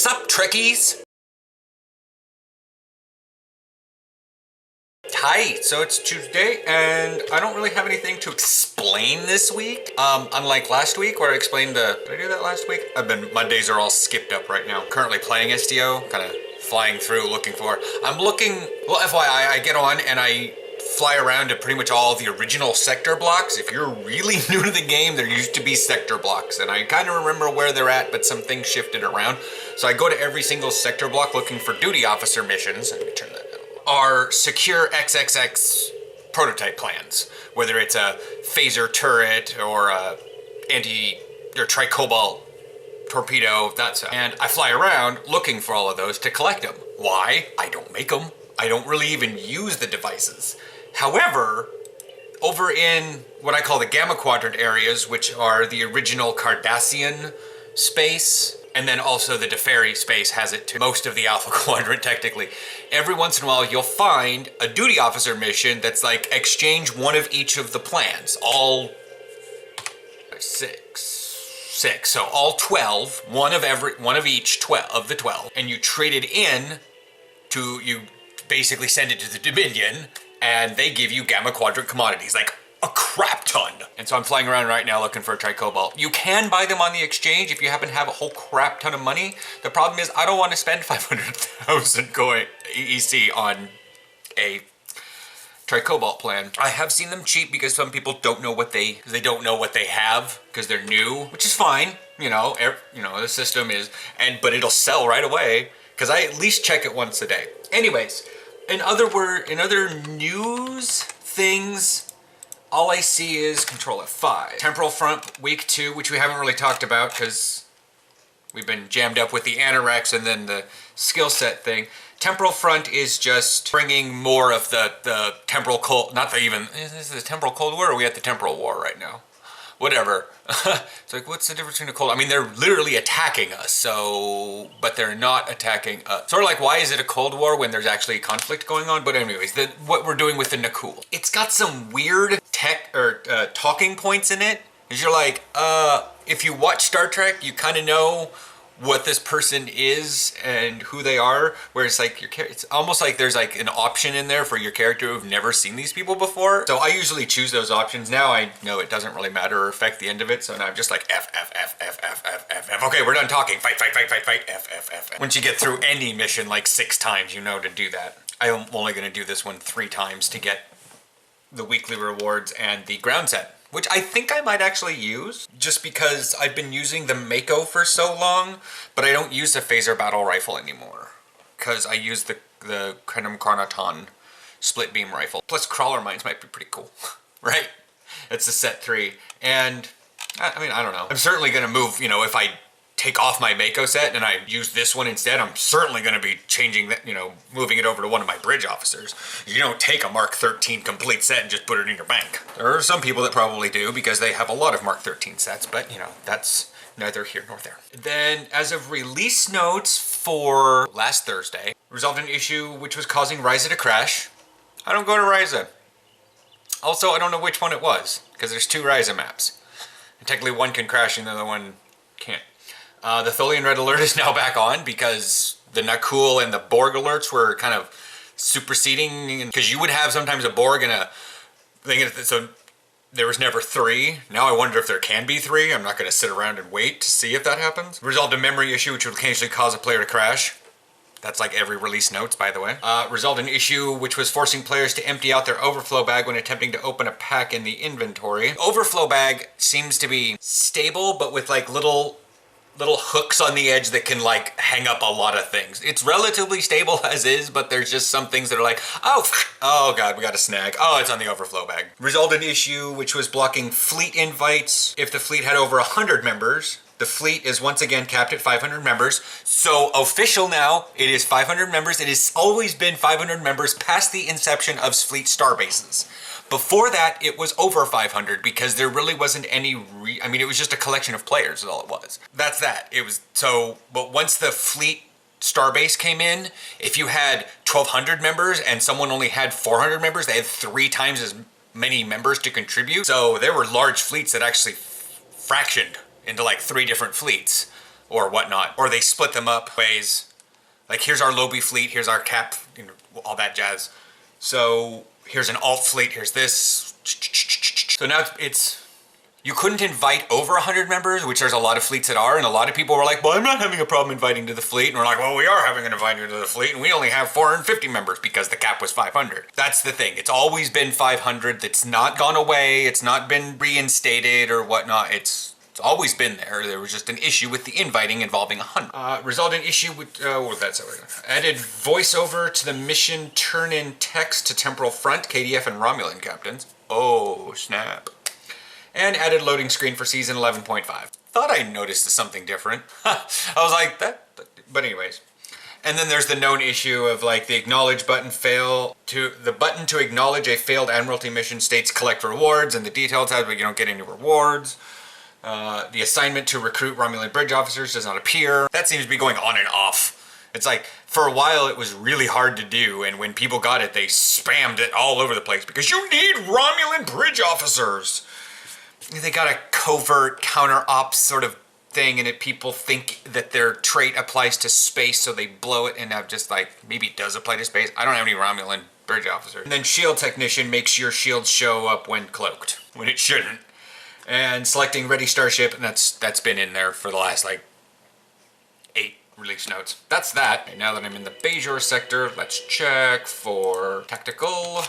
What's up, Trekkies? Hi, so it's Tuesday, and I don't really have anything to explain this week. Unlike last week where I explained did I do that last week? My days are all skipped up right now. Currently playing STO, kind of flying through looking for, well, FYI, I get on and I fly around to pretty much all the original sector blocks. If you're really new to the game, there used to be sector blocks, and I kind of remember where they're at, but some things shifted around. So I go to every single sector block looking for duty officer missions. Let me turn that down. Are secure XXX prototype plans, whether it's a phaser turret or a tricobalt torpedo, that's it. And I fly around looking for all of those to collect them. Why? I don't make them. I don't really even use the devices. However, over in what I call the Gamma Quadrant areas, which are the original Cardassian space, and then also the Deferi space has it too. Most of the Alpha Quadrant, technically. Every once in a while, you'll find a duty officer mission that's like exchange one of each of the plans. All six. So all 12, one of each 12 of the 12, and you trade it in you basically send it to the Dominion, and they give you Gamma Quadrant commodities, like a crap ton. And so I'm flying around right now looking for a tricobalt. You can buy them on the exchange if you happen to have a whole crap ton of money. The problem is I don't want to spend 500,000 coin EC on a tricobalt plan. I have seen them cheap because some people don't know what they don't know what they have because they're new, which is fine. The system is, but it'll sell right away because I at least check it once a day. Anyways, in other news things, all I see is Control F5. Temporal Front Week 2, which we haven't really talked about because we've been jammed up with the Anorex and then the skill set thing. Temporal Front is just bringing more of the temporal cold, is this the temporal Cold War or are we at the temporal war right now? Whatever. It's like, what's the difference between a cold? I mean, they're literally attacking us, but they're not attacking us. Sort of like, why is it a Cold War when there's actually conflict going on? But anyways, what we're doing with the Nakul. It's got some weird tech or talking points in it. Because you're like, if you watch Star Trek, you kind of know what this person is and who they are, where it's like it's almost like there's like an option in there for your character who've never seen these people before. So I usually choose those options. Now I know it doesn't really matter or affect the end of it, so now I'm just like F. Okay, we're done talking. Fight, F. Once you get through any mission like 6 times, you know to do that. I'm only gonna do this one 3 times to get the weekly rewards and the ground set, which I think I might actually use, just because I've been using the Mako for so long, but I don't use the phaser battle rifle anymore, because I use the Krenum Carnaton split beam rifle. Plus crawler mines might be pretty cool, right? It's a set 3, and I mean, I don't know. I'm certainly gonna move, if I take off my Mako set and I use this one instead, I'm certainly going to be changing that, moving it over to one of my bridge officers. You don't take a Mark 13 complete set and just put it in your bank. There are some people that probably do because they have a lot of Mark 13 sets, but that's neither here nor there. Then, as of release notes for last Thursday, resolved an issue which was causing Ryza to crash. I don't go to Ryza. Also, I don't know which one it was because there's 2 Ryza maps. And technically one can crash and the other one can't. The Tholian Red Alert is now back on because the Nakul and the Borg alerts were kind of superseding, because you would have sometimes a Borg and a thing, so there was never 3. Now I wonder if there can be 3. I'm not going to sit around and wait to see if that happens. Resolved a memory issue which would occasionally cause a player to crash. That's like every release notes, by the way. Resolved an issue which was forcing players to empty out their overflow bag when attempting to open a pack in the inventory. Overflow bag seems to be stable, but with like little hooks on the edge that can like hang up a lot of things. It's relatively stable as is, but there's just some things that are like, oh god, we got a snag. Oh, it's on the overflow bag. Resolved an issue which was blocking fleet invites. If the fleet had over 100 members, the fleet is once again capped at 500 members. So official now, it is 500 members. It has always been 500 members past the inception of fleet starbases. Before that, it was over 500 because there really wasn't any it was just a collection of players is all it was. That's that. But once the fleet starbase came in, if you had 1,200 members and someone only had 400 members, they had 3 times as many members to contribute. So there were large fleets that actually fractioned into like 3 different fleets. or whatnot, or they split them up ways. Like here's our Lobby fleet, here's our Cap, you know, all that jazz. So here's an alt fleet, here's this. So now it's you couldn't invite over 100 members, which there's a lot of fleets that are, and a lot of people were like, well, I'm not having a problem inviting to the fleet. And we're like, well, we are having an inviting to the fleet, and we only have 450 members because the cap was 500. That's the thing. It's always been 500. That's not gone away. It's not been reinstated or whatnot. It's always been there. There was just an issue with the inviting involving 100. Resultant issue with, added voiceover to the mission turn-in text to Temporal Front, KDF and Romulan captains. Oh, snap. And added loading screen for season 11.5. Thought I noticed something different. I was like, but anyways. And then there's the known issue of like the acknowledge button the button to acknowledge a failed Admiralty mission states collect rewards, and the details have, but you don't get any rewards. The assignment to recruit Romulan bridge officers does not appear. That seems to be going on and off. It's like, for a while it was really hard to do, and when people got it, they spammed it all over the place because you need Romulan bridge officers. They got a covert counter-ops sort of thing, and people think that their trait applies to space, so they blow it, and I'm just like, maybe it does apply to space. I don't have any Romulan bridge officers. And then shield technician makes your shield show up when cloaked, when it shouldn't. And selecting ready starship, and that's been in there for the last like 8 release notes. That's that. And now that I'm in the Bajor sector, let's check for tactical.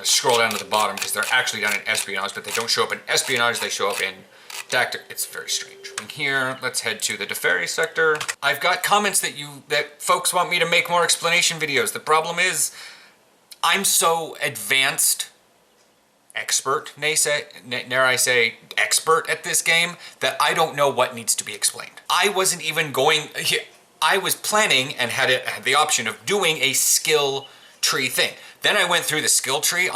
Scroll down to the bottom because they're actually done in espionage, but they don't show up in espionage, they show up in tactic. It's very strange. From here, let's head to the Deferi sector. I've got comments that folks want me to make more explanation videos. The problem is, I'm so advanced, expert, dare I say, expert at this game, that I don't know what needs to be explained. I wasn't even going, I was planning and had the option of doing a skill tree thing. Then I went through the skill tree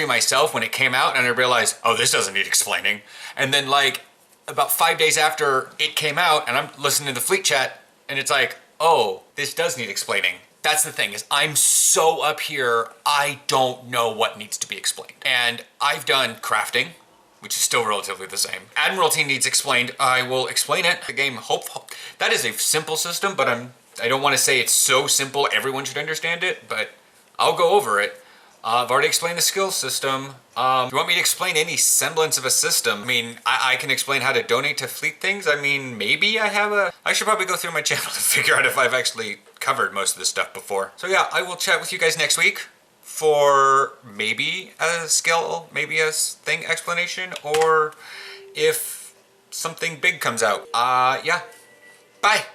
myself when it came out, and I realized, oh, this doesn't need explaining. And then like about 5 days after it came out, and I'm listening to the fleet chat, and it's like, oh, this does need explaining. That's the thing, is I'm so up here, I don't know what needs to be explained. And I've done crafting, which is still relatively the same. Admiralty needs explained, I will explain it. The game, that is a simple system, but I don't want to say it's so simple everyone should understand it, but I'll go over it. I've already explained the skill system. If you want me to explain any semblance of a system, I mean, I can explain how to donate to fleet things. I mean, maybe I should probably go through my channel to figure out if I've actually covered most of this stuff before. So yeah, I will chat with you guys next week for maybe a skill, maybe a thing explanation, or if something big comes out. Yeah, bye.